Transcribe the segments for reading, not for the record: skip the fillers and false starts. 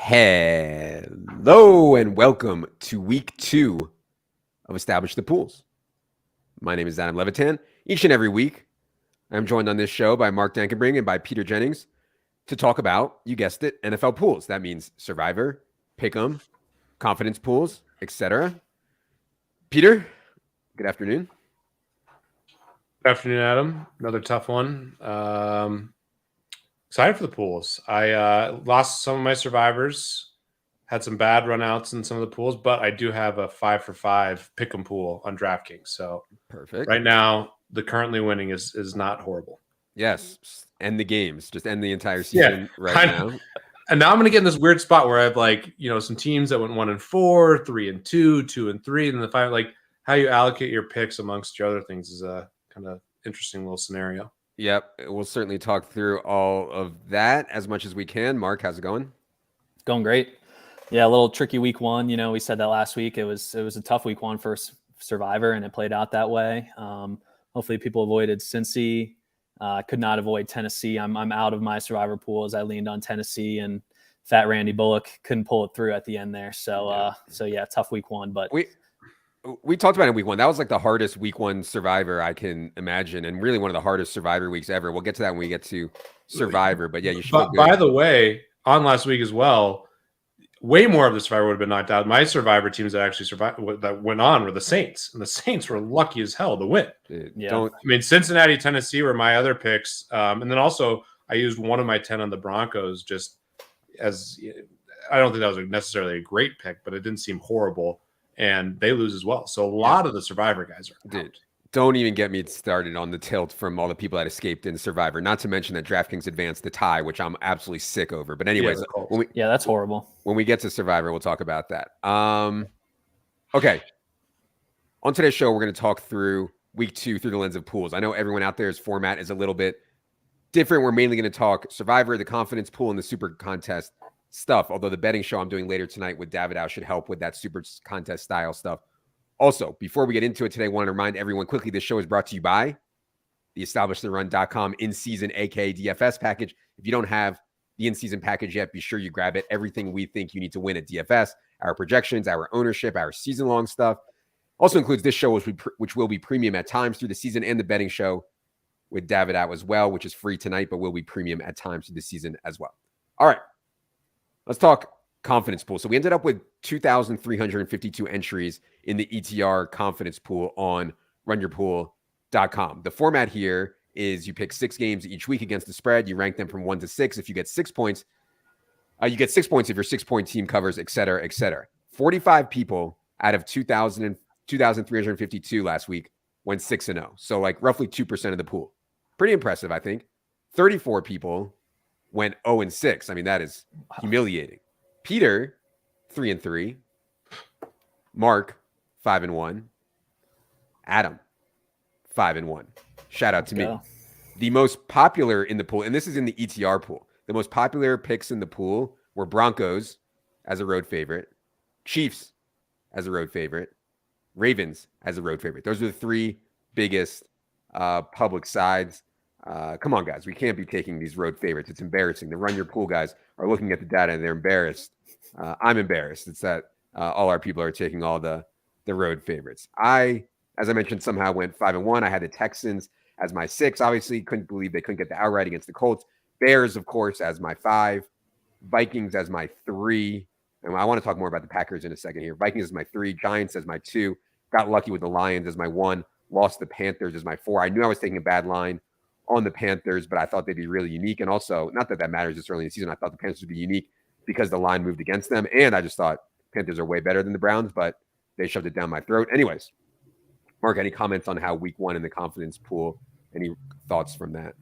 Hello and welcome to week 2 of Establish the Pools. My name is Levitan. Each and every week, I'm joined on this show by Mark Dankenbring and by Peter Jennings to talk about, you guessed it, NFL pools. That means Survivor, Pick'em, Confidence pools, etc. Peter, good afternoon. Good afternoon, Adam. Another tough one. Excited for the pools. I lost some of my survivors, had some bad runouts in some of the pools, but I do have a 5 for 5 pick'em pool on DraftKings. So perfect. Right now, the currently winning is not horrible. Yes, end the games. Just end the entire season now. And now I'm going to get in this weird spot where I have some teams that went 1-4, 3-2, 2-3, and the 5. Like how you allocate your picks amongst your other things is a kind of interesting little scenario. Yep, we'll certainly talk through all of that as much as we can. Mark, how's it going? Going great. Yeah, a little tricky week 1. We said that last week. It was a tough week 1 for Survivor, and it played out that way. Hopefully, people avoided Cincy. Could not avoid Tennessee. I'm out of my Survivor pool as I leaned on Tennessee, and Fat Randy Bullock couldn't pull it through at the end there. So tough week 1. But we talked about it in week 1. That was like the hardest week 1 Survivor I can imagine, and really one of the hardest Survivor weeks ever. We'll get to that when we get to Survivor, but yeah, you should. By the way, on last week as well, way more of the Survivor would have been knocked out. My Survivor teams that actually survived, that went on, were the Saints, and the Saints were lucky as hell to win. Cincinnati, Tennessee were my other picks, and then also I used one of my 10 on the Broncos just as I don't think that was necessarily a great pick, but it didn't seem horrible. And they lose as well. So a lot of the Survivor guys are out. Don't even get me started on the tilt from all the people that escaped in Survivor. Not to mention that DraftKings advanced the tie, which I'm absolutely sick over. But anyways, that's horrible. When we get to Survivor, we'll talk about that. Okay. On today's show, we're going to talk through week 2 through the lens of pools. I know everyone out there's format is a little bit different. We're mainly going to talk Survivor, the confidence pool, and the super contest stuff, although the betting show I'm doing later tonight with David should help with that super contest style stuff. Also, before we get into it today, I want to remind everyone quickly, this show is brought to you by the EstablishTheRun.com in-season aka DFS package. If you don't have the in-season package yet, be sure you grab it. Everything we think you need to win at DFS, our projections, our ownership, our season-long stuff. Also includes this show, which will be premium at times through the season, and the betting show with David as well, which is free tonight, but will be premium at times through the season as well. All right. Let's talk confidence pool. So we ended up with 2,352 entries in the ETR confidence pool on runyourpool.com. The format here is you pick 6 games each week against the spread. You rank them from 1 to 6. If you get 6 points, you get 6 points if your 6-point team covers, et cetera, et cetera. 45 people out of 2,352 last week went 6-0. So like roughly 2% of the pool. Pretty impressive, I think. 34 people went 0-6. I mean, that is humiliating. Peter, 3-3. Mark, 5-1. Adam, 5-1. Shout out to me. The most popular in the pool, and this is in the ETR pool, the most popular picks in the pool were Broncos as a road favorite, Chiefs as a road favorite, Ravens as a road favorite. Those are the 3 biggest public sides. Come on, guys. We can't be taking these road favorites. It's embarrassing. The Run Your Pool guys are looking at the data and they're embarrassed. I'm embarrassed. It's that all our people are taking all the road favorites. As I mentioned, somehow went 5-1. I had the Texans as my 6. Obviously, couldn't believe they couldn't get the outright against the Colts. Bears, of course, as my 5. Vikings as my 3. And I want to talk more about the Packers in a second here. Vikings as my 3. Giants as my 2. Got lucky with the Lions as my 1. Lost the Panthers as my 4. I knew I was taking a bad line on the Panthers, but I thought they'd be really unique. And also, not that matters this early in the season, I thought the Panthers would be unique because the line moved against them. And I just thought Panthers are way better than the Browns, but they shoved it down my throat. Anyways, Mark, any comments on how week 1 in the confidence pool? Any thoughts from that?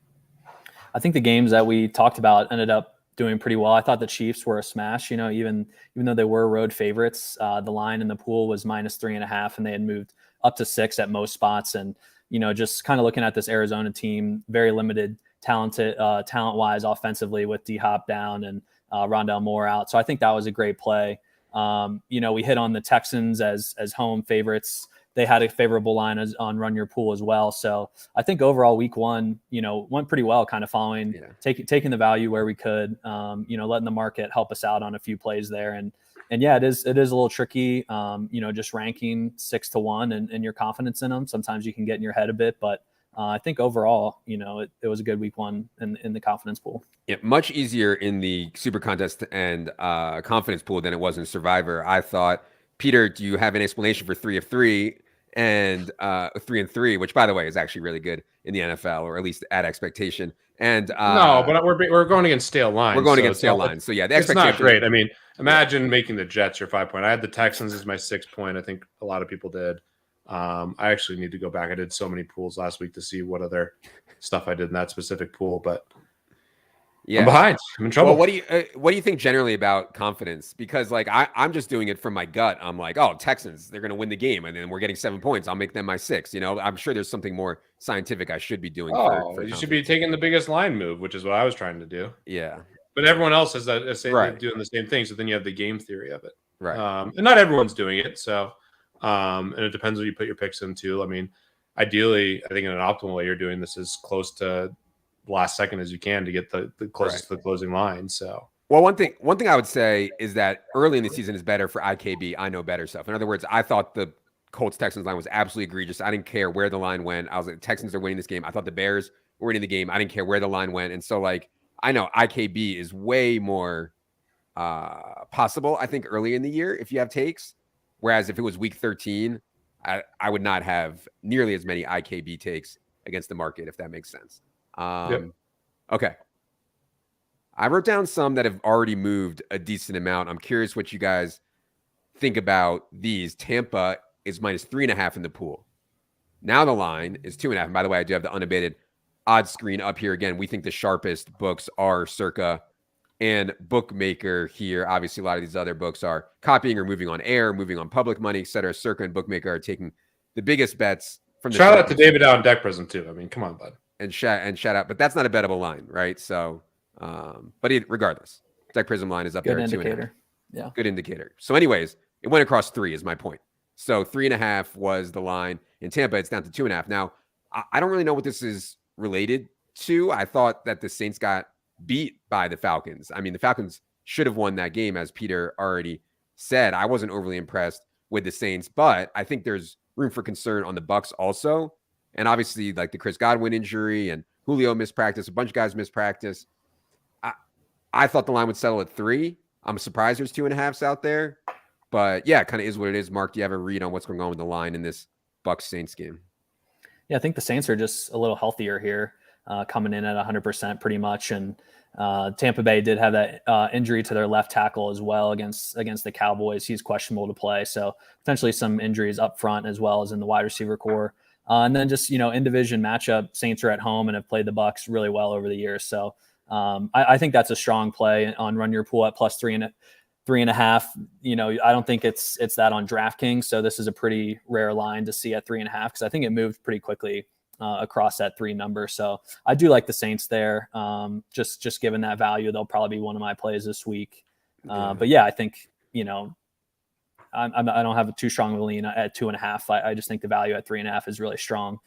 I think the games that we talked about ended up doing pretty well. I thought the Chiefs were a smash, even though they were road favorites. The line in the pool was -3.5, and they had moved up to 6 at most spots. And just kind of looking at this Arizona team, very limited talent-wise offensively with D-Hop down and Rondale Moore out. So I think that was a great play. We hit on the Texans as home favorites. They had a favorable line on Run Your Pool as well. So I think overall week one, went pretty well, kind of following, taking the value where we could, letting the market help us out on a few plays there. And yeah, it is a little tricky, just ranking 6-1 and your confidence in them. Sometimes you can get in your head a bit, but I think overall, it was a good week one in the confidence pool. Yeah, much easier in the super contest and confidence pool than it was in Survivor. I thought, Peter, do you have an explanation for 3 of 3 and 3 and 3, which by the way is actually really good in the NFL, or at least at expectation. And no, but we're going against stale lines. We're going against stale lines. So yeah, the expectation. It's not great. I mean, imagine making the Jets your 5 point. I had the Texans as my 6 point. I think a lot of people did. I actually need to go back. I did so many pools last week to see what other stuff I did in that specific pool, but yeah, I'm behind. I'm in trouble. Well, what do you think generally about confidence? Because like I'm just doing it from my gut. I'm like, oh, Texans, they're going to win the game, and then we're getting 7 points. I'll make them my 6. I'm sure there's something more scientific I should be doing. You should be taking the biggest line move, which is what I was trying to do. Yeah, but everyone else is they're doing the same thing. So then you have the game theory of it, right? And not everyone's doing it. So, and it depends what you put your picks into. I mean, ideally, I think in an optimal way, you're doing this as close to last second as you can to get the closest to the closing line. So, well, one thing I would say is that early in the season is better for IKB. I know better stuff. In other words, I thought the Colts Texans line was absolutely egregious. I didn't care where the line went. I was like, Texans are winning this game. I thought the Bears were winning the game. I didn't care where the line went. And so like, I know IKB is way more possible, I think, early in the year if you have takes. Whereas if it was week 13, I would not have nearly as many IKB takes against the market, if that makes sense. Okay. I wrote down some that have already moved a decent amount. I'm curious what you guys think about these. Tampa is -3.5 in the pool. Now the line is 2.5. And by the way, I do have the unabated odds screen up here. Again, we think the sharpest books are Circa and Bookmaker here. Obviously, a lot of these other books are copying or moving on air, moving on public money, etc. Circa and Bookmaker are taking the biggest bets from the shout out to David out in Deck Prism too. I mean, come on, bud. And shout out, but that's not a bettable line, right? So, regardless, Deck Prism line is up good there. Indicator. 2.5. Yeah, good indicator. So, anyways, it went across 3 is my point. So 3.5 was the line in Tampa. It's down to 2.5 now. I don't really know what this is related to. I thought that the Saints got beat by the Falcons. I mean, the Falcons should have won that game, as Peter already said. I wasn't overly impressed with the Saints, but I think there's room for concern on the Bucs also. And obviously, like the Chris Godwin injury and Julio missed practice, a bunch of guys missed practice. I thought the line would settle at 3. I'm surprised there's 2.5s out there. But yeah, it kind of is what it is. Mark, do you have a read on what's going on with the line in this Bucs Saints game? Yeah, I think the Saints are just a little healthier here, coming in at 100% pretty much. And Tampa Bay did have that injury to their left tackle as well against the Cowboys. He's questionable to play. So potentially some injuries up front as well as in the wide receiver core. And then just, in division matchup, Saints are at home and have played the Bucs really well over the years. So I think that's a strong play on Run Your Pool at +3.5. I don't think it's that on DraftKings. So this is a pretty rare line to see at 3.5 because I think it moved pretty quickly across that 3 number. So I do like the Saints there. Just given that value, they'll probably be one of my plays this week. But yeah, I think, I don't have too strong of a lean at 2.5. I just think the value at 3.5 is really strong.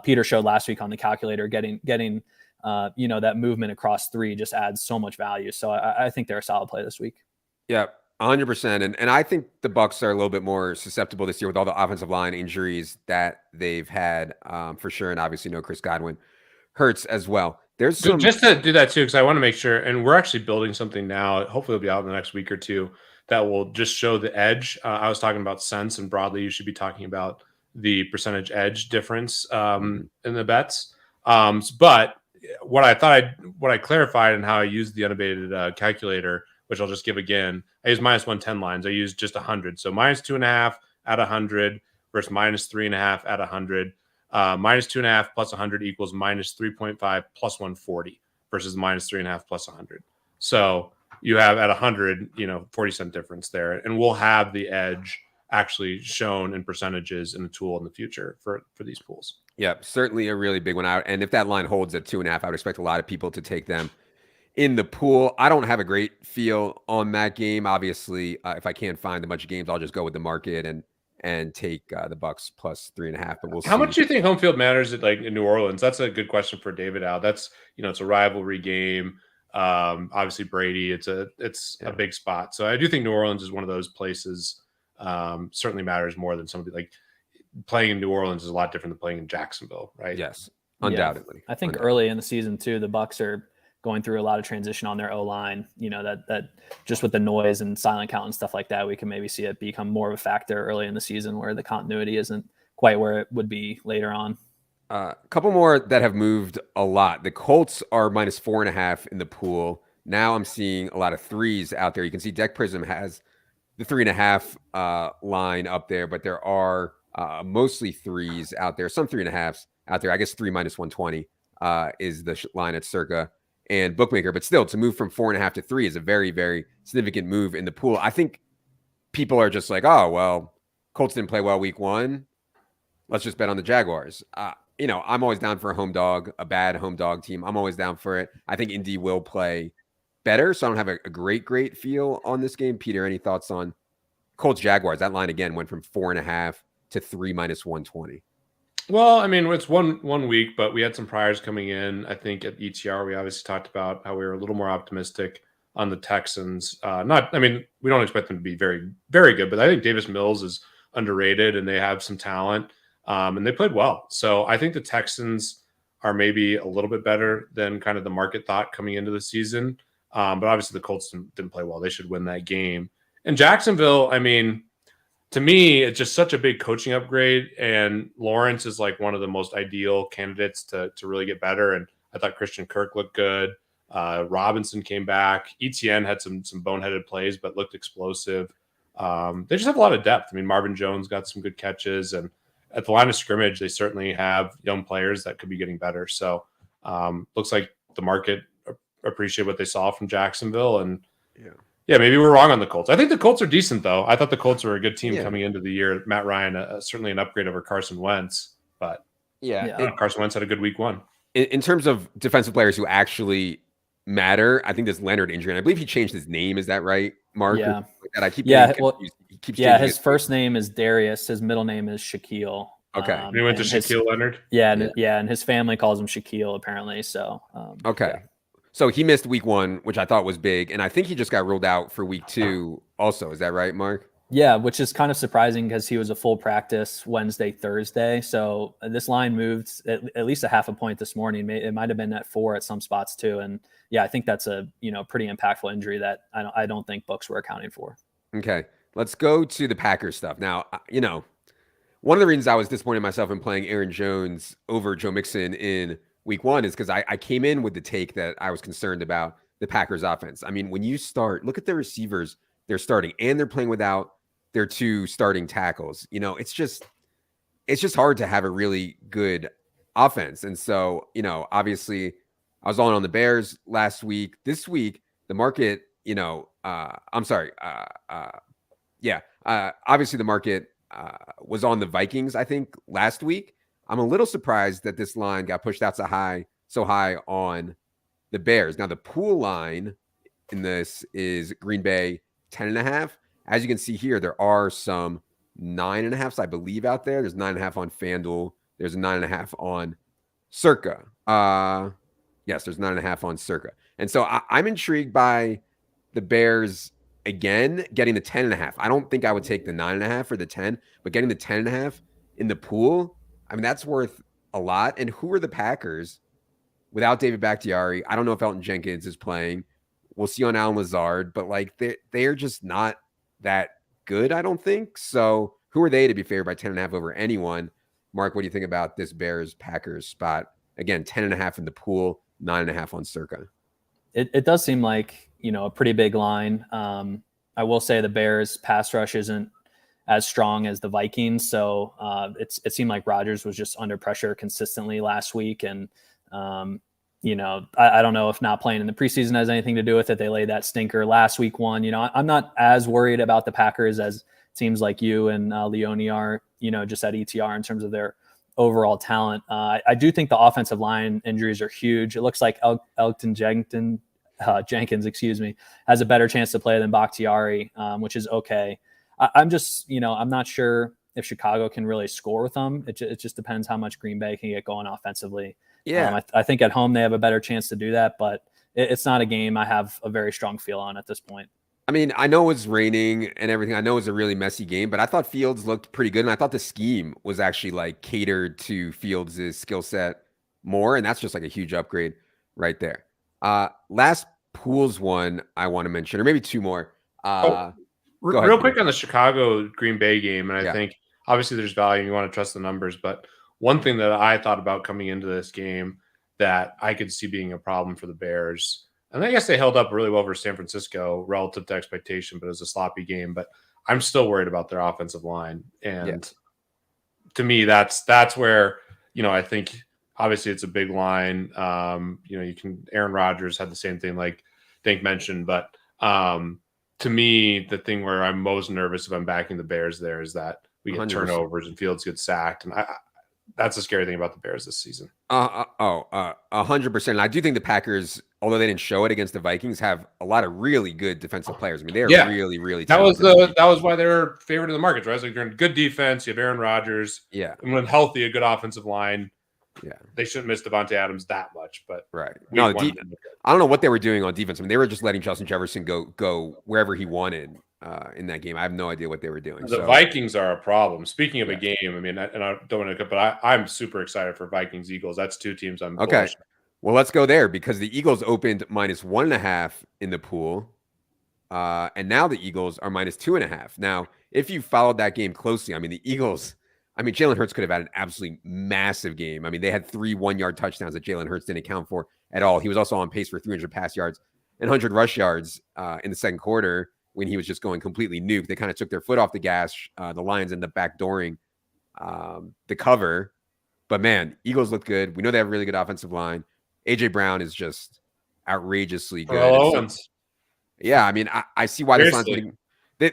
Peter showed last week on the calculator getting that movement across 3 just adds so much value. So I think they're a solid play this week. Yeah, 100%. And I think the Bucs are a little bit more susceptible this year with all the offensive line injuries that they've had for sure. And obviously no Chris Godwin hurts as well. There's some... Just to do that too, because I want to make sure, and we're actually building something now. Hopefully it'll be out in the next week or two that will just show the edge. I was talking about cents, and broadly you should be talking about the percentage edge difference in the bets. But what I clarified and how I used the unabated calculator, which I'll just give again, I use -110 lines. I use just 100. So -2.5 at 100 versus -3.5 at 100. -2.5 plus 100 equals -3.5 plus 140 versus -3.5 plus 100. So you have at 100, 40-cent difference there. And we'll have the edge actually shown in percentages in the tool in the future for these pools. Yeah, certainly a really big one out. And if that line holds at 2.5, I would expect a lot of people to take them in the pool. I don't have a great feel on that game. Obviously, if I can't find a bunch of games, I'll just go with the market and take the Bucks plus 3.5. But we'll see. How much do you think home field matters in New Orleans? That's a good question for David Al. That's, it's a rivalry game. Obviously Brady, it's a big spot. So I do think New Orleans is one of those places. Certainly matters more than somebody like playing in New Orleans is a lot different than playing in Jacksonville, right? Yes, undoubtedly. I think early in the season too, the Bucks are going through a lot of transition on their O-line, that just with the noise and silent count and stuff like that, we can maybe see it become more of a factor early in the season where the continuity isn't quite where it would be later on. A couple more that have moved a lot. The Colts are minus 4.5 in the pool. Now I'm seeing a lot of threes out there. You can see Deck Prism has the 3.5 line up there, but there are mostly threes out there, some 3.5s out there. I guess 3 minus 120 is the line at Circa and Bookmaker, but still to move from 4.5 to 3 is a very, very significant move in the pool. I think people are just like, oh, well, Colts didn't play well week 1. Let's just bet on the Jaguars. I'm always down for a home dog, a bad home dog team. I'm always down for it. I think Indy will play better, so I don't have a great feel on this game. Peter, any thoughts on Colts Jaguars? That line again went from 4.5 to 3 minus 120. Well, I mean, it's one week, but we had some priors coming in. I think at ETR, we obviously talked about how we were a little more optimistic on the Texans. We don't expect them to be very, very good, but I think Davis Mills is underrated and they have some talent and they played well. So I think the Texans are maybe a little bit better than kind of the market thought coming into the season. But obviously the Colts didn't play well. They should win that game. And Jacksonville, I mean, to me, it's just such a big coaching upgrade. And Lawrence is like one of the most ideal candidates to really get better. And I thought Christian Kirk looked good. Robinson came back. ETN had some boneheaded plays, but looked explosive. They just have a lot of depth. I mean, Marvin Jones got some good catches. And at the line of scrimmage, they certainly have young players that could be getting better. So looks like the market appreciate what they saw from Jacksonville. And yeah, maybe we're wrong on the Colts. I think the Colts are decent, though. I thought the Colts were a good team coming into the year. Matt Ryan, certainly an upgrade over Carson Wentz. But Carson Wentz had a good week 1. In terms of defensive players who actually matter, I think this Leonard injury, and I believe he changed his name. Is that right, Mark? Yeah. I keep he keeps his first name is Darius. His middle name is Shaquille. Okay. He went to Shaquille Leonard? And his family calls him Shaquille, apparently. So, okay. Yeah. So he missed week 1, which I thought was big. And I think he just got ruled out for week 2 also. Is that right, Mark? Yeah, which is kind of surprising because he was a full practice Wednesday, Thursday. So this line moved at least a half a point this morning. It might have been at 4 at some spots too. And yeah, I think that's a pretty impactful injury that I don't think books were accounting for. Okay, let's go to the Packers stuff. Now, one of the reasons I was disappointed in myself in playing Aaron Jones over Joe Mixon in week 1 is because I came in with the take that I was concerned about the Packers offense. I mean, when you look at the receivers they're starting, and they're playing without their 2 starting tackles. It's just hard to have a really good offense. And so, obviously I was on the Bears last week. This week, the market, obviously the market was on the Vikings, I think, last week. I'm a little surprised that this line got pushed out so high on the Bears. Now, the pool line in this is Green Bay 10.5. As you can see here, there are some 9.5s, I believe, out there. There's 9.5 on FanDuel. There's a 9.5 on Circa. Yes, there's 9.5 on Circa. And so I'm intrigued by the Bears again getting the 10.5. I don't think I would take the 9.5 or the 10, but getting the 10.5 in the pool, I mean, that's worth a lot. And who are the Packers without David Bakhtiari? I don't know if Elton Jenkins is playing. We'll see on Alan Lazard, but like they're just not that good, I don't think. So who are they to be favored by 10.5 over anyone? Mark, what do you think about this Bears-Packers spot? Again, 10.5 in the pool, 9.5 on Circa. It does seem like, a pretty big line. I will say the Bears pass rush isn't as strong as the Vikings. So it seemed like Rodgers was just under pressure consistently last week. And, I don't know if not playing in the preseason has anything to do with it. They laid that stinker last week 1. I'm not as worried about the Packers as it seems like you and Leone are, just at ETR in terms of their overall talent. I do think the offensive line injuries are huge. It looks like Elton Jenkins Jenkins, excuse me, has a better chance to play than Bakhtiari, which is okay. I'm just, I'm not sure if Chicago can really score with them. It just depends how much Green Bay can get going offensively. Yeah. I think at home they have a better chance to do that, but it's not a game I have a very strong feel on at this point. I mean, I know it's raining and everything. I know it's a really messy game, but I thought Fields looked pretty good. And I thought the scheme was actually like catered to Fields' skill set more. And that's just like a huge upgrade right there. Last pools one I want to mention, or maybe two more. Real quick on the Chicago Green Bay game. And I think obviously there's value. You want to trust the numbers. But one thing that I thought about coming into this game that I could see being a problem for the Bears, and I guess they held up really well for San Francisco relative to expectation, but it was a sloppy game. But I'm still worried about their offensive line. And to me, that's where, I think obviously it's a big line. Aaron Rodgers had the same thing like Dink mentioned. But to me, the thing where I'm most nervous if I'm backing the Bears there is that we get 100%. Turnovers and Fields get sacked. And that's a scary thing about the Bears this season. 100%. I do think the Packers, although they didn't show it against the Vikings, have a lot of really good defensive players. I mean, they're really, really talented. That was why they were favored in the markets, right? It's like they're in good defense. You have Aaron Rodgers. Yeah. And when healthy, a good offensive line. Yeah. They shouldn't miss Devontae Adams that much, but right. No, I don't know what they were doing on defense. I mean, they were just letting Justin Jefferson go wherever he wanted in that game. I have no idea what they were doing. The Vikings are a problem. Speaking of a game, I mean, and I don't want to, but I'm super excited for Vikings Eagles. That's two teams I'm okay. bullish. Well, let's go there because the Eagles opened -1.5 in the pool, and now the Eagles are -2.5. Now, if you followed that game closely, I mean, the Eagles. I mean, Jalen Hurts could have had an absolutely massive game. I mean, they had 3 one-yard touchdowns that Jalen Hurts didn't account for at all. He was also on pace for 300 pass yards and 100 rush yards in the second quarter when he was just going completely nuke. They kind of took their foot off the gas. The Lions ended up backdooring the cover. But, man, Eagles look good. We know they have a really good offensive line. A.J. Brown is just outrageously good. Yeah, I mean, I see why this line's getting –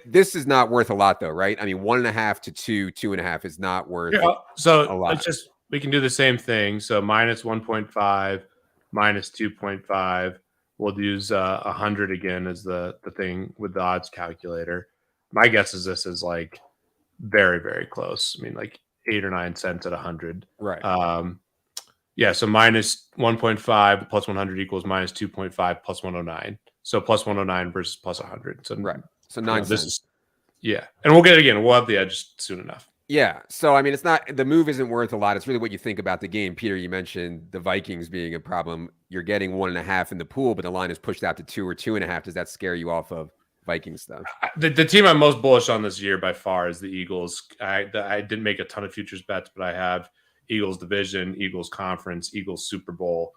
this is not worth a lot, though, right? I mean, 1.5 to 2.5 is not worth so a lot. We can do the same thing. So -1.5, -2.5. We'll use 100 again as the thing with the odds calculator. My guess is this is like very, very close. I mean, like 8 or 9 cents at 100. Right. So -1.5 plus 100 equals -2.5 plus 109. So plus 109 versus plus 100. So right. So 9 cents. And we'll get it again. We'll have the edge soon enough. Yeah. So, I mean, it's not, the move isn't worth a lot. It's really what you think about the game. Peter, you mentioned the Vikings being a problem. You're getting 1.5 in the pool, but the line is pushed out to 2 or 2.5. Does that scare you off of Viking stuff? The team I'm most bullish on this year by far is the Eagles. I didn't make a ton of futures bets, but I have Eagles division, Eagles conference, Eagles Super Bowl.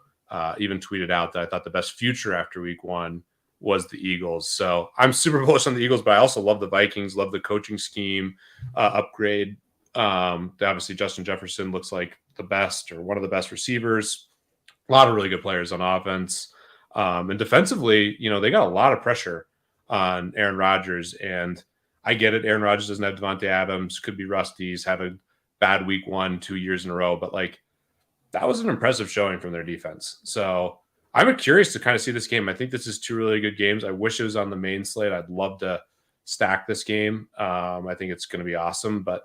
Even tweeted out that I thought the best future after week 1 was the Eagles. So I'm super bullish on the Eagles, but I also love the Vikings, love the coaching scheme upgrade. Obviously, Justin Jefferson looks like the best or one of the best receivers. A lot of really good players on offense. And defensively, they got a lot of pressure on Aaron Rodgers. And I get it. Aaron Rodgers doesn't have Devontae Adams, could be rusty. He's had a bad week 1, 2 years in a row. But, that was an impressive showing from their defense. So I'm curious to kind of see this game. I think this is 2 really good games. I wish it was on the main slate. I'd love to stack this game. I think it's going to be awesome. But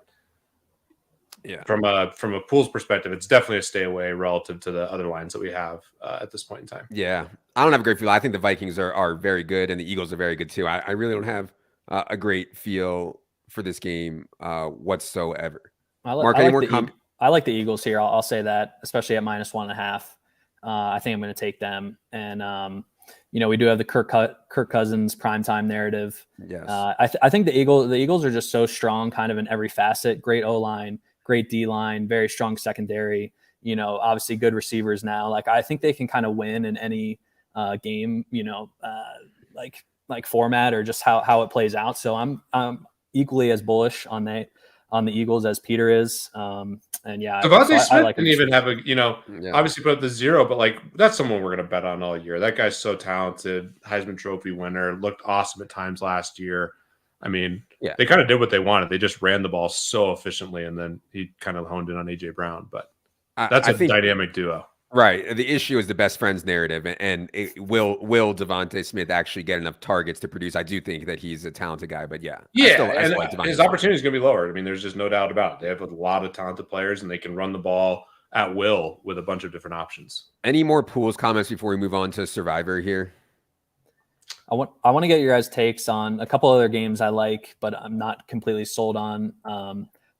yeah, from a pools perspective, it's definitely a stay away relative to the other lines that we have at this point in time. Yeah, I don't have a great feel. I think the Vikings are very good, and the Eagles are very good too. I really don't have a great feel for this game whatsoever. Mark, I like the Eagles here. I'll say that, especially at -1.5. I think I'm going to take them. And, we do have the Kirk Cousins primetime narrative. Yes. I think the Eagles are just so strong kind of in every facet. Great O-line, great D-line, very strong secondary, obviously good receivers now. I think they can kind of win in any game, like format or just how it plays out. So I'm equally as bullish on the Eagles as Peter is. Devontae Smith didn't even have obviously put up the 0, but that's someone we're going to bet on all year. That guy's so talented, Heisman Trophy winner, looked awesome at times last year. I mean, they kind of did what they wanted. They just ran the ball so efficiently, and then he kind of honed in on A.J. Brown. But that's a dynamic duo. Right. The issue is the best friends narrative, and will Devontae Smith actually get enough targets to produce? I do think that he's a talented guy, but yeah, I still like Devontae his opportunity is going to be lower. I mean, there's just no doubt about it. They have a lot of talented players, and they can run the ball at will with a bunch of different options. Any more pools comments before we move on to Survivor here? I want to get your guys' takes on a couple other games I like, but I'm not completely sold on.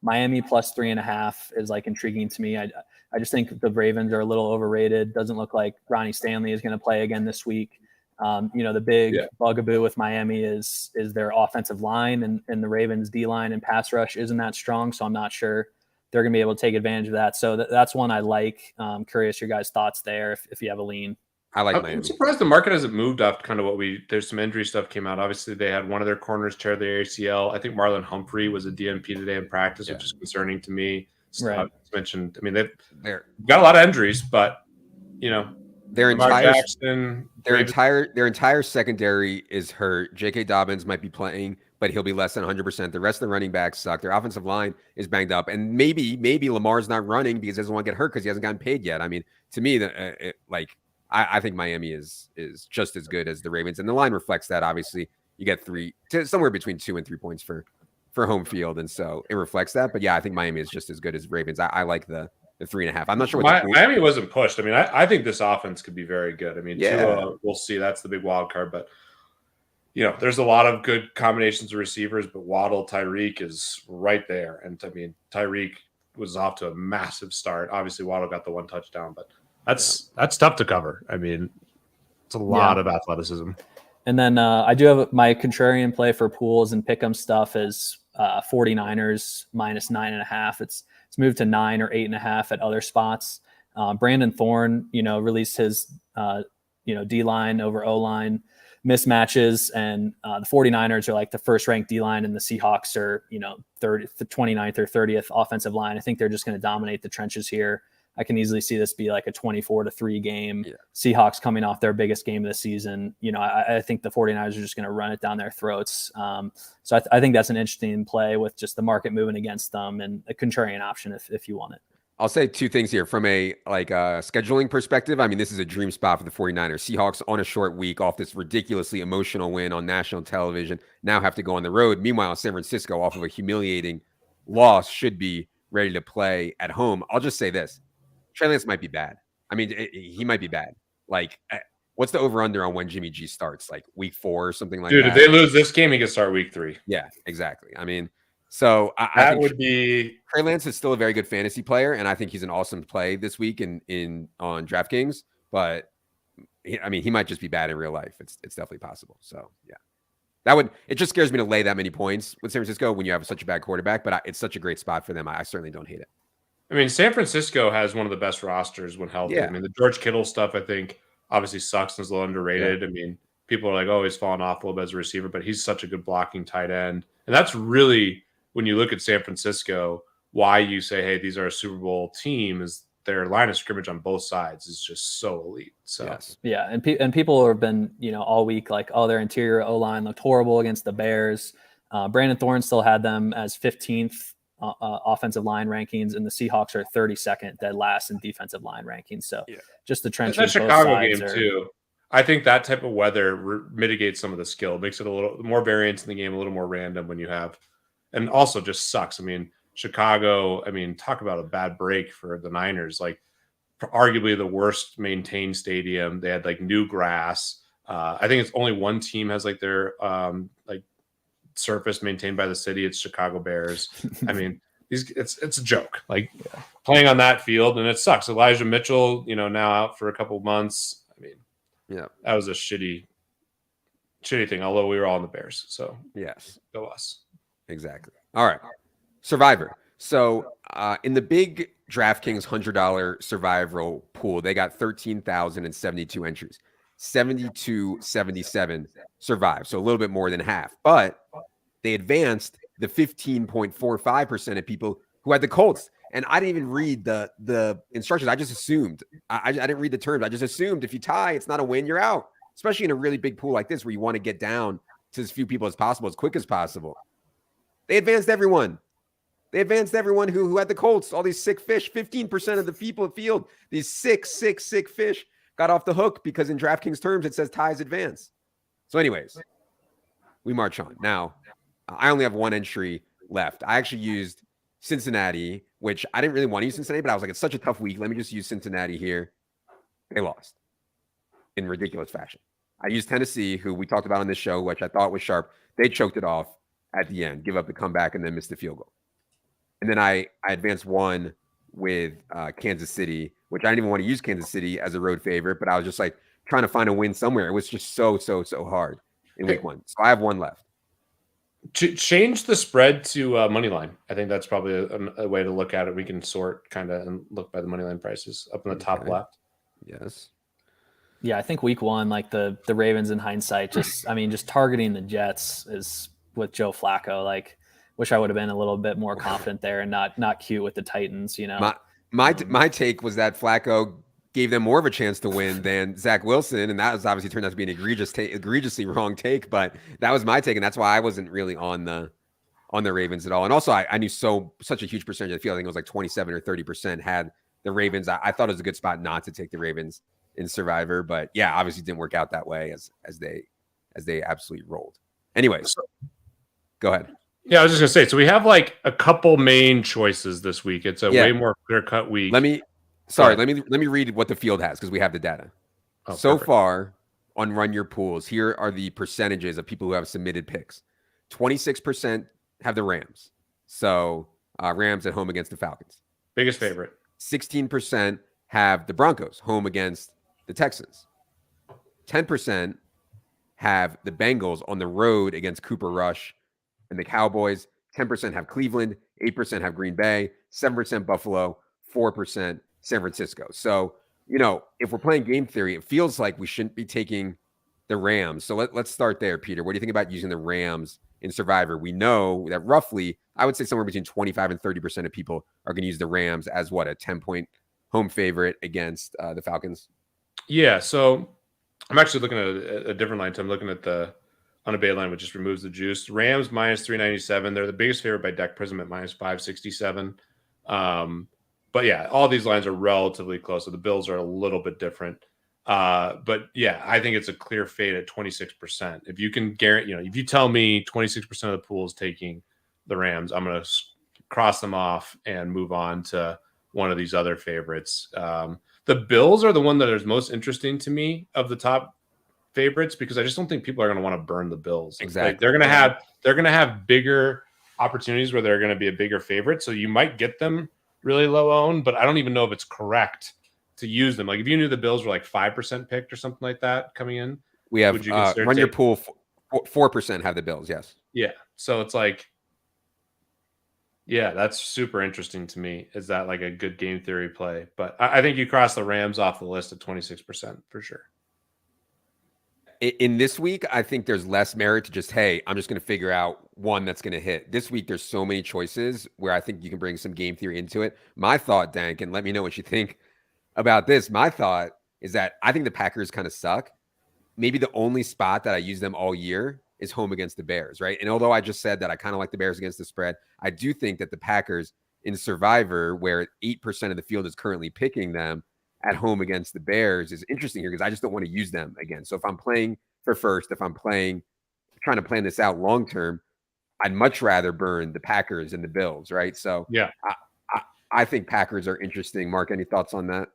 Miami plus 3.5 is like intriguing to me. I just think the Ravens are a little overrated. Doesn't look like Ronnie Stanley is going to play again this week. The big bugaboo with Miami is their offensive line, and the Ravens D line and pass rush isn't that strong. So I'm not sure they're going to be able to take advantage of that. So that's one I like. Curious your guys' thoughts there if you have a lean. I like Miami. I'm surprised the market hasn't moved up kind of there's some injury stuff came out. Obviously, they had one of their corners tear their ACL. I think Marlon Humphrey was a DNP today in practice, which is concerning to me. Right. Mentioned. I mean, they've got a lot of injuries, but their entire secondary is hurt. J.K. Dobbins might be playing, but he'll be less than 100%. The rest of the running backs suck. Their offensive line is banged up, and maybe Lamar's not running because he doesn't want to get hurt because he hasn't gotten paid yet. I mean, to me, I think Miami is just as good as the Ravens, and the line reflects that. Obviously, you get somewhere between 2 and 3 points for home field, and so it reflects that. But yeah, I think Miami is just as good as Ravens. I like the 3.5. I'm not sure what Miami wasn't pushed. I mean, I think this offense could be very good. I mean, Tua, we'll see. That's the big wild card, but there's a lot of good combinations of receivers, but Waddle, Tyreek is right there, and I mean, Tyreek was off to a massive start. Obviously, Waddle got the one touchdown, but that's tough to cover. I mean, it's a lot of athleticism. And then I do have my contrarian play for pools and pick'em stuff is 49ers minus 9.5. It's moved to 9 or 8.5 at other spots. Brandon Thorne, released his D-line over O-line mismatches, and the 49ers are like the first ranked D-line, and the Seahawks are 29th or 30th offensive line. I think they're just going to dominate the trenches here. I can easily see this be like a 24-3 game. Yeah. Seahawks coming off their biggest game of the season. I think the 49ers are just going to run it down their throats. So I think that's an interesting play with just the market moving against them and a contrarian option if you want it. I'll say two things here from a scheduling perspective. I mean, this is a dream spot for the 49ers. Seahawks on a short week off this ridiculously emotional win on national television, now have to go on the road. Meanwhile, San Francisco, off of a humiliating loss, should be ready to play at home. I'll just say this. Trey Lance might be bad. I mean, he might be bad. Like, what's the over-under on when Jimmy G starts? Like week 4 or something like that? Dude, if they lose this game, he can start week 3. Yeah, exactly. I mean, so I think Trey Lance is still a very good fantasy player, and I think he's an awesome play this week on DraftKings. But I mean, he might just be bad in real life. It's definitely possible. So yeah, it just scares me to lay that many points with San Francisco when you have such a bad quarterback. But it's such a great spot for them. I certainly don't hate it. I mean, San Francisco has one of the best rosters when healthy. Yeah. I mean, the George Kittle stuff, I think, obviously sucks and is a little underrated. Yeah. I mean, people are like, oh, he's fallen off a little bit as a receiver, but he's such a good blocking tight end. And that's really, when you look at San Francisco, why you say, hey, these are a Super Bowl team, is their line of scrimmage on both sides is just so elite. So yes. Yeah, and people have been, all week like, oh, their interior O-line looked horrible against the Bears. Brandon Thorne still had them as 15th offensive line rankings, and the Seahawks are 32nd, dead last in defensive line rankings. So just the trenches. That Chicago game too. I think that type of weather mitigates some of the skill, makes it a little more variance in the game, a little more random when you have, and also just sucks. I mean, Chicago, talk about a bad break for the Niners, like arguably the worst maintained stadium. They had like new grass. I think it's only one team has like their surface maintained by the city. It's Chicago Bears. I mean, it's a joke. Like playing on that field, and it sucks. Elijah Mitchell, now out for a couple of months. I mean, that was a shitty thing. Although we were all in the Bears, so yes, go us. Exactly. All right, Survivor. So in the big DraftKings $100 survival pool, they got 13,072 entries. 72-77 survived, so a little bit more than half. But they advanced the 15.45% of people who had the Colts. And I didn't even read the instructions. I just assumed. I didn't read the terms. I just assumed if you tie, it's not a win, you're out. Especially in a really big pool like this where you want to get down to as few people as possible, as quick as possible. They advanced everyone. They advanced everyone who had the Colts, all these sick fish. 15% of the people at field, these sick fish got off the hook because in DraftKings terms, it says ties advance. So anyways, we march on. Now, I only have one entry left. I actually used Cincinnati, which I didn't really want to use Cincinnati, but I was like, it's such a tough week. Let me just use Cincinnati here. They lost in ridiculous fashion. I used Tennessee, who we talked about on this show, which I thought was sharp. They choked it off at the end, give up the comeback, and then missed the field goal. And then I advanced one with Kansas City, which I didn't even want to use Kansas City as a road favorite, but I was just like trying to find a win somewhere. It was just so hard in week one. So I have one left. Change the spread to money line. I think that's probably a way to look at it. We can sort kind of and look by the money line prices up in the top left. Yes. Yeah, I think week one, like the Ravens in hindsight, just targeting the Jets is with Joe Flacco. Like, wish I would have been a little bit more confident there and not cute with the Titans. My take was that Flacco gave them more of a chance to win than Zach Wilson, and that was obviously turned out to be an egregiously wrong take. But that was my take, and that's why I wasn't really on the Ravens at all. And also, I knew such a huge percentage of the field. I think it was like 27 or 30% had the Ravens. I thought it was a good spot not to take the Ravens in Survivor, but yeah, obviously didn't work out that way as they absolutely rolled. Anyways, go ahead. Yeah, I was just gonna say. So we have like a couple main choices this week. It's a way more clear-cut week. Let me read what the field has because we have the data. Perfect. Far on Run Your Pools, here are the percentages of people who have submitted picks. 26% have the Rams. So Rams at home against the Falcons. Biggest favorite. 16% have the Broncos home against the Texans. 10% have the Bengals on the road against Cooper Rush and the Cowboys. 10% have Cleveland. 8% have Green Bay. 7% Buffalo. 4% San Francisco. So, if we're playing game theory, it feels like we shouldn't be taking the Rams. So let's start there, Peter. What do you think about using the Rams in Survivor? We know that roughly, I would say somewhere between 25 and 30% of people are going to use the Rams as a 10-point home favorite against the Falcons. Yeah. So I'm actually looking at a different line. So I'm looking at the on a bay line, which just removes the juice. Rams minus 397. They're the biggest favorite by Deck Prism at minus 567. But yeah, all these lines are relatively close. So the Bills are a little bit different. But yeah, I think it's a clear fade at 26%. If you can guarantee, if you tell me 26% of the pool is taking the Rams, I'm going to cross them off and move on to one of these other favorites. The Bills are the one that is most interesting to me of the top favorites because I just don't think people are going to want to burn the Bills. Exactly. Like they're going to have bigger opportunities where they're going to be a bigger favorite. So you might get them really low owned, but I don't even know if it's correct to use them. Like if you knew the Bills were like 5% picked or something like that coming in, we have Run Your Pool 4% have the Bills. Yes. Yeah. So it's like, yeah, that's super interesting to me. Is that like a good game theory play? But I think you cross the Rams off the list at 26% for sure. In this week, I think there's less merit to just, hey, I'm just going to figure out one that's going to hit. This week, there's so many choices where I think you can bring some game theory into it. My thought, Dank, and let me know what you think about this. My thought is that I think the Packers kind of suck. Maybe the only spot that I use them all year is home against the Bears, right? And although I just said that I kind of like the Bears against the spread, I do think that the Packers in Survivor, where 8% of the field is currently picking them, at home against the Bears is interesting here because I just don't want to use them again. So if I'm playing for first, if I'm trying to plan this out long term, I'd much rather burn the Packers and the Bills, right? So yeah, I think Packers are interesting. Mark, any thoughts on that?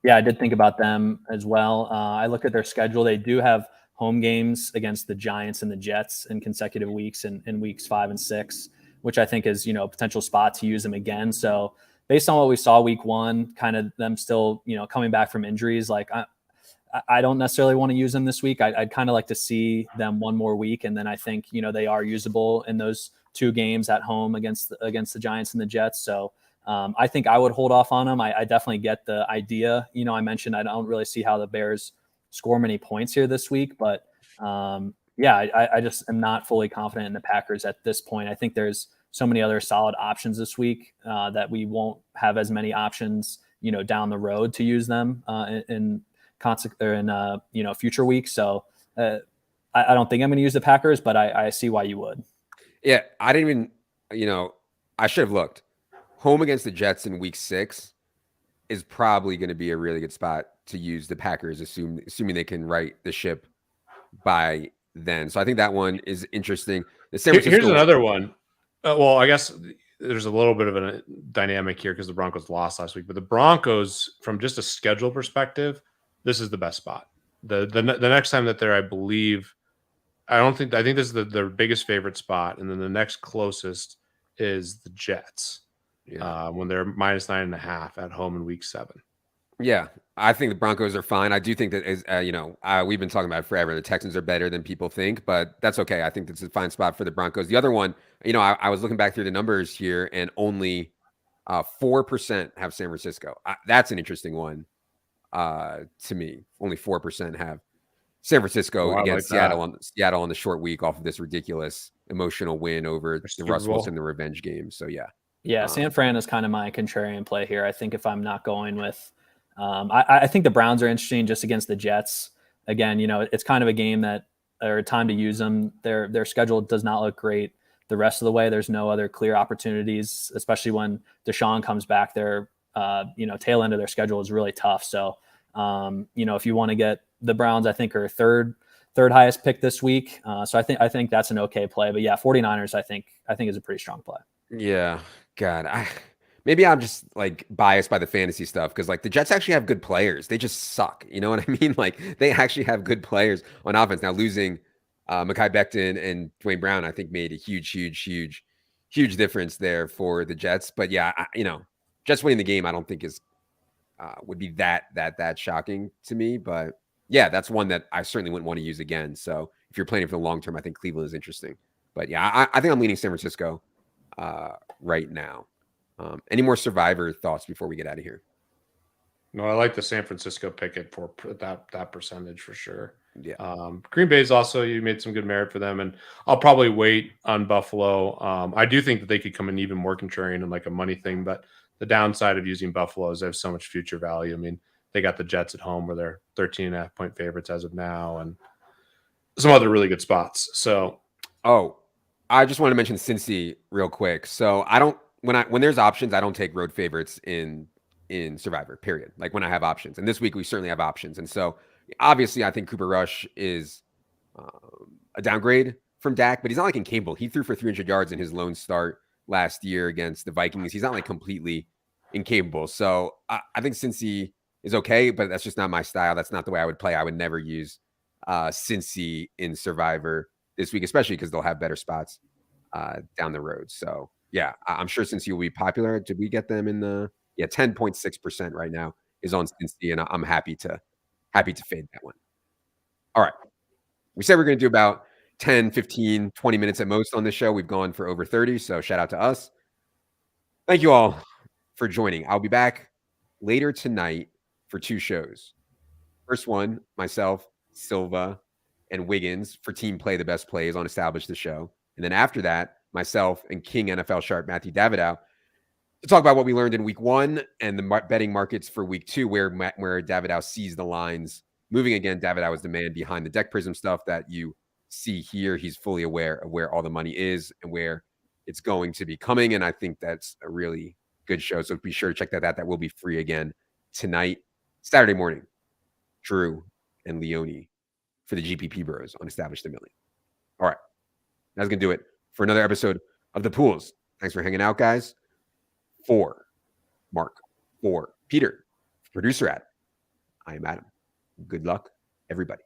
Yeah, I did think about them as well. I looked at their schedule. They do have home games against the Giants and the Jets in consecutive weeks in weeks 5 and 6, which I think is, a potential spot to use them again. So based on what we saw week one, kind of them still, coming back from injuries, like I don't necessarily want to use them this week. I'd kind of like to see them one more week. And then I think, they are usable in those 2 games at home against the Giants and the Jets. So I think I would hold off on them. I definitely get the idea. I mentioned I don't really see how the Bears score many points here this week, but I just am not fully confident in the Packers at this point. I think there's so many other solid options this week that we won't have as many options, down the road to use them in future weeks. So I don't think I'm going to use the Packers, but I see why you would. Yeah, I didn't even, I should have looked. Home against the Jets in week 6 is probably going to be a really good spot to use the Packers, assuming they can right the ship by then. So I think that one is interesting. The San Francisco Here's another one. Well, I guess there's a little bit of a dynamic here because the Broncos lost last week, but the Broncos, from just a schedule perspective, this is the best spot. The next time that they're, I think this is their biggest favorite spot, and then the next closest is the Jets. Yeah. When they're -9.5 at home in week 7. Yeah, I think the Broncos are fine. I do think that we've been talking about it forever. The Texans are better than people think, but that's okay. I think it's a fine spot for the Broncos. The other one, I was looking back through the numbers here, and only 4% have San Francisco. That's an interesting one to me. Only 4% have San Francisco against Seattle on the short week off of this ridiculous emotional win over the Russ Wilson, the revenge game. So yeah. Yeah, San Fran is kind of my contrarian play here. I think if I'm not going with, I think the Browns are interesting just against the Jets. Again, it's kind of a game or a time to use them. Their schedule does not look great the rest of the way. There's no other clear opportunities, especially when Deshaun comes back. Their tail end of their schedule is really tough. So if you want to get the Browns, I think are third highest pick this week. So I think that's an okay play. But yeah, 49ers I think is a pretty strong play. Yeah. God, maybe I'm just like biased by the fantasy stuff because like the Jets actually have good players. They just suck. You know what I mean? Like they actually have good players on offense. Now losing Mekhi Becton and Dwayne Brown, I think made a huge difference there for the Jets. But yeah, Jets winning the game, I don't think is would be that shocking to me. But yeah, that's one that I certainly wouldn't want to use again. So if you're planning for the long term, I think Cleveland is interesting. But yeah, I think I'm leaning San Francisco right now. Any more Survivor thoughts before we get out of here? No, I like the San Francisco pick for that percentage for sure. Yeah. Green Bay's also, you made some good merit for them, and I'll probably wait on Buffalo. I do think that they could come in even more contrarian and like a money thing, but the downside of using Buffalo is they have so much future value. I mean, they got the Jets at home where they're 13.5 point favorites as of now, and some other really good spots. So, I just want to mention Cincy real quick. So I don't when there's options, I don't take road favorites in Survivor, period. Like when I have options. And this week we certainly have options. And so obviously I think Cooper Rush is a downgrade from Dak, but he's not like incapable. He threw for 300 yards in his lone start last year against the Vikings. He's not like completely incapable. So I think Cincy is okay, but that's just not my style. That's not the way I would play. I would never use Cincy in Survivor this week, especially because they'll have better spots down the road. So yeah, I'm sure Cincy will be popular. Did we get them in the 10.6% right now is on Cincy, and I'm happy to fade that one. All right. We said we're going to do about 10, 15, 20 minutes at most on this show. We've gone for over 30, so shout out to us. Thank you all for joining. I'll be back later tonight for 2 shows. First one, myself, Silva, and Wiggins for Team Play the Best Plays on Establish the Show. And then after that, myself and King NFL Sharp Matthew Davidow to talk about what we learned in week 1 and the betting markets for week 2, where Davidow sees the lines moving again. Davidow is the man behind the deck prism stuff that you see here. He's fully aware of where all the money is and where it's going to be coming. And I think that's a really good show. So be sure to check that out. That will be free again tonight, Saturday morning. Drew and Leone for the GPP Bros on Establish the Million. All right. That's going to do it for another episode of The Pools. Thanks for hanging out, guys. For Mark, for Peter, producer Adam, I am Adam. Good luck, everybody.